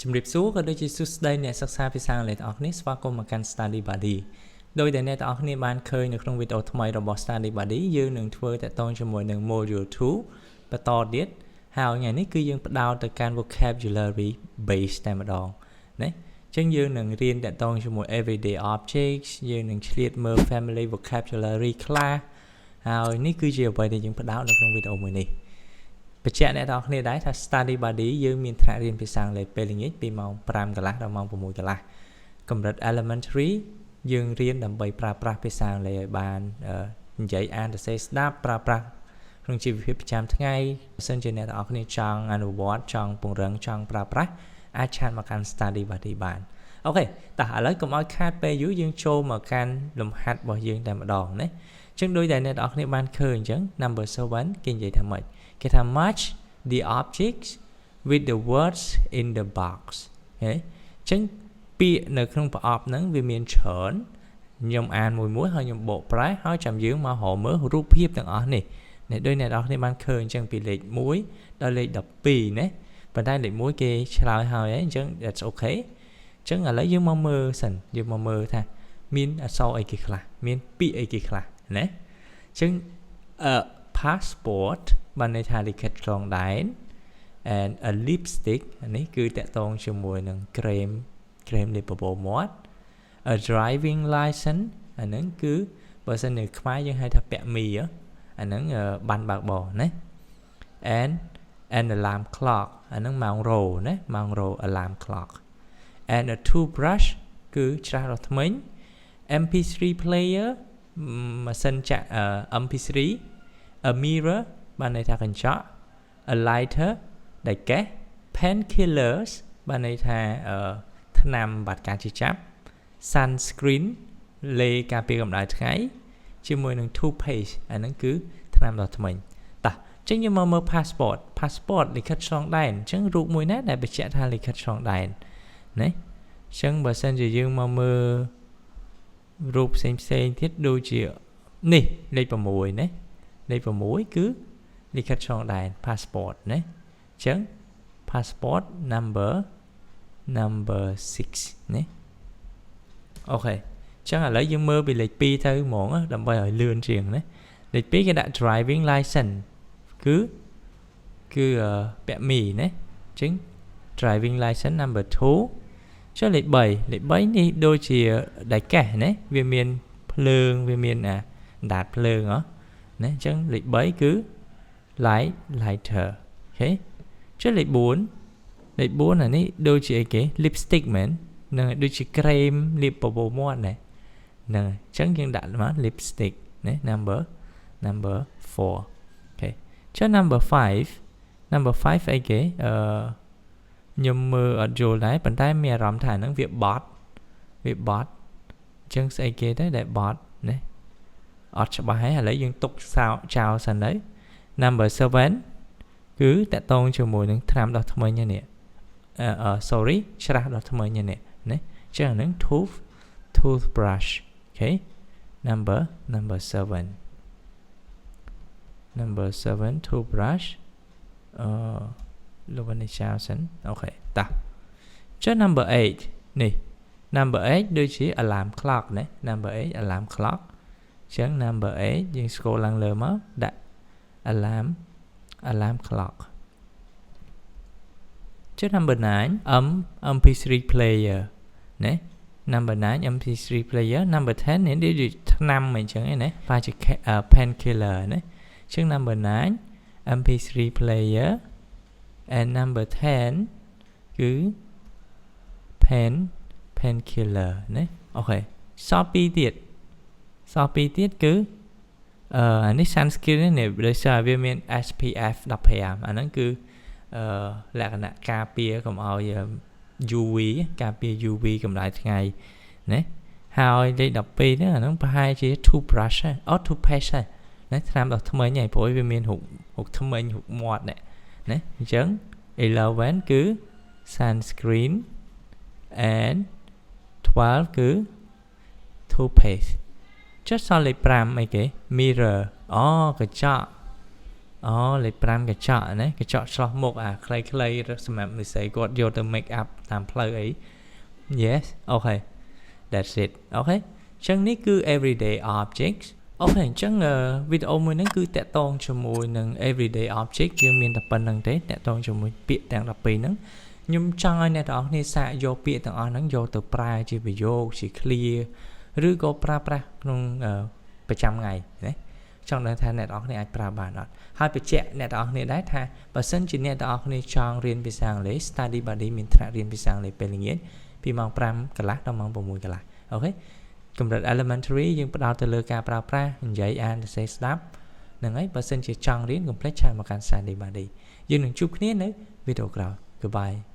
ជំរាបសួរក៏ដូចជាសួស្តីអ្នកសិក្សាភាសាអង់គ្លេសទាំងអស់គ្នាស្វាគមន៍មកកាន់ Study Buddy ដោយដែលអ្នកទាំងអស់គ្នាបានឃើញនៅក្នុងវីដេអូថ្មីរបស់ Study Buddy យើងនឹងធ្វើតាក់ទងជាមួយនឹង Module 2 បន្តទៀតហើយថ្ងៃនេះគឺយើងផ្ដោតទៅកាន់ vocabulary base តែម្ដងណាអញ្ចឹងយើងនឹងរៀនតាក់ទងជាមួយ everyday objects យើងនឹងឆ្លៀតមើល family vocabulary ខ្លះហើយនេះគឺជាអ្វីដែលយើងផ្ដោតនៅក្នុងវីដេអូមួយនេះបញ្ជាក់អ្នកទាំងអស់គ្នាដែរថា Study Buddy យើងមានថ្នាក់រៀនភាសាអង់គ្លេសពេលល្ងាចពីម៉ោង 5 កន្លះដល់ម៉ោង 6 កន្លះកម្រិត elementary យើងរៀនដើម្បីប្រើប្រាស់ភាសាអង់គ្លេសឲ្យបាននិយាយអានសរសេរស្ដាប់ប្រើប្រាស់ក្នុងជីវភាពប្រចាំថ្ងៃបើសិនជាអ្នកទាំងអស់គ្នាចង់អនុវត្តចង់ពង្រឹងចង់ប្រើប្រាស់អាចឆាតមកកាន់ Study Buddy បានអូខេតោះឥឡូវកុំឲ្យខាតពេលយូរយើងចូលមកកាន់លំហាត់របស់យើងតែម្ដងណាអញ្ចឹងដូចដែលអ្នកទាំងអស់គ្នាបានឃើញអញ្ចឹង number 7គេនិយាយថាម៉េចគេថា match the objects with the words in the box ហេអញ្ចឹងពាក្យនៅក្នុងប្រអប់ហ្នឹងវាមានច្រើនខ្ញុំអានមួយហើយខ្ញុំបកប្រែហើយចាំយើងមករកមើលរូបភាពទាំងអស់នេះដូចអ្នកនរគ្នាបានឃើញអញ្ចឹងពីលេខ1ដល់លេខ12ណាប៉ុន្តែលេខ1គេឆ្លើយហើយអញ្ចឹង that's okay អញ្ចឹងឥឡូវយើងមកមើលសិនយើងមកមើលថាមានអក្សរអីគេខ្លះមានពាក្យអីគេខ្លះណាអញ្ចឹងpassport បានន័យថាលិខិតឆ្លងដែន and a lipstick នេះគឺតាក់ទងជាមួយនឹងក្រែមលាបបបោមាត់ a driving license អាហ្នឹងគឺបើសិននៅខ្មែរយើងហៅថាពាក់មីអាហ្នឹងបានបើកបរណា and an alarm clock អាហ្នឹងម៉ោងរោណាម៉ោងរោ alarm clock and a toothbrush គឺច្រាសដុសធ្មេញ MP3 player ម៉ាស៊ីនចាក់ MP3 a mirror បានន័យថាកញ្ចក់ a lighter ដែលកេះ painkillers បានន័យថាថ្នាំបាត់ការជិះចាប់ sunscreen លេការពារកម្ដៅថ្ងៃជាមួយនឹង toothpaste អាហ្នឹងគឺថ្នាំដុសធ្មេញតោះអញ្ចឹងយើងមកមើល passport លិខិតឆ្លងដែនអញ្ចឹងរូបមួយណាដែលបញ្ជាក់ថាលិខិតឆ្លងដែនណាអញ្ចឹងបើសិនជាយើងមកមើលរូបផ្សេងទៀតដូចជានេះលេខ6ណាលេខ6គឺលិខិតឆ្លងដែន passport ណាអញ្ចឹង passport number 6ណាអូខេអញ្ចឹងឥឡូវយើងមើលពីលេខ2ទៅហ្មងដើម្បីឲ្យលឿនជាងណាលេខ2គេដាក់ driving license គឺពាក់មីណាអញ្ចឹង driving license number 2ចុះលេខ3នេះដូចជាដែលកេះណាវាមានភ្លើងវាមានអណ្ដាតភ្លើងណាអញ្ចឹងលេខ3គឺ lighter អូខេចុះលេខ4អានេះដូចជាអីគេ lipstick មែននឹងដូចជាក្រែមលាបបបោមាត់ណាហ្នឹងអញ្ចឹងយើងដាក់មក lipstick ណា number 4អូខេចុះ number 5អីគេខ្ញុំមើលអត់យល់ដែរប៉ុន្តែមានអារម្មណ៍ថាហ្នឹងវាបត់អញ្ចឹងស្អីគេទៅដែលបត់ណាអត់ច្បាស់ហើយឥឡូវយើងទុកចោលសិនទៅ number 7គឺតកតងជាមួយនឹងថ្នាំដុសធ្មេញនេះsorry ច្រាសដុសធ្មេញនេះណាអញ្ចឹងហ្នឹង toothbrush អូខេ number 7 toothbrush លោកបានចោលសិនអូខេតោះចុះ number 8នេះ number 8ដូចជា alarm clock ណា number 8 alarm clock អញ្ចឹង number 8យើងស្គរឡើងលើមកដាក់ alarm clock ចុះ number 9 MP3 player ណា number 9 MP3 player number 10នេះដូចជាថ្នាំអញ្ចឹងឯណាប៉ាជា painkiller ណាអញ្ចឹង number 9 MP3 player and number 10គឺ painkiller ណាអូខេសល់2ទៀតគឺអានេះ sunscreen នេះដោយសារវាមាន SPF 15អាហ្នឹងគឺលក្ខណៈការពារកុំឲ្យ UV ការពារ UV កម្ដៅថ្ងៃណាហើយលេខ12ហ្នឹងអាហ្នឹងប្រហែលជា toothbrush toothpaste ណាថ្នាំដុសធ្មេញហើយព្រោះវាមានរូបធ្មេញរូបមាត់ណាអញ្ចឹង11គឺ sunscreen and 12គឺ toothpaste ចុះសល់លេខ5អីគេ mirror កញ្ចក់ លេខ5កញ្ចក់ណាកញ្ចក់ឆ្លោះមុខខ្លីៗសម្រាប់និស្ស័យគាត់យកទៅ make up តាមផ្លូវអី yes okay that's it okay អញ្ចឹងនេះគឺ everyday objects អូខេអញ្ចឹងវីដេអូមួយនេះគឺតាក់ទងជាមួយនឹង everyday object យើងមានតែប៉ុណ្្នឹងទេតាក់ទងជាមួយពាក្យទាំង12ហ្នឹងខ្ញុំចង់ឲ្យអ្នកទាំងអស់គ្នាសាកយកពាក្យទាំងអស់ហ្នឹងយកទៅប្រើជាប្រយោគជា clear ឬក៏ប្រើប្រាស់ក្នុងប្រចាំថ្ងៃណាចង់ដឹងថាអ្នកទាំងអស់គ្នាអាចប្រើបានអត់ហើយបញ្ជាក់អ្នកទាំងអស់គ្នាដែរថាបើសិនជាអ្នកទាំងអស់គ្នាចង់រៀនភាសាអង់គ្លេស Study Buddy មានថ្នាក់រៀនភាសាអង់គ្លេសពេលល្ងាចពីម៉ោង5កន្លះដល់ម៉ោង6កន្លះអូខេកម្រិត elementary យើងផ្ដោតទៅលើការប្រើប្រាស់និយាយអានសរសេរស្ដាប់ហ្នឹងហើយបើសិនជាចង់រៀនកុំភ្លេចឆាតមកកាន់ Study Buddy យើងនឹងជួបគ្នានៅវីដេអូក្រោយ Goodbye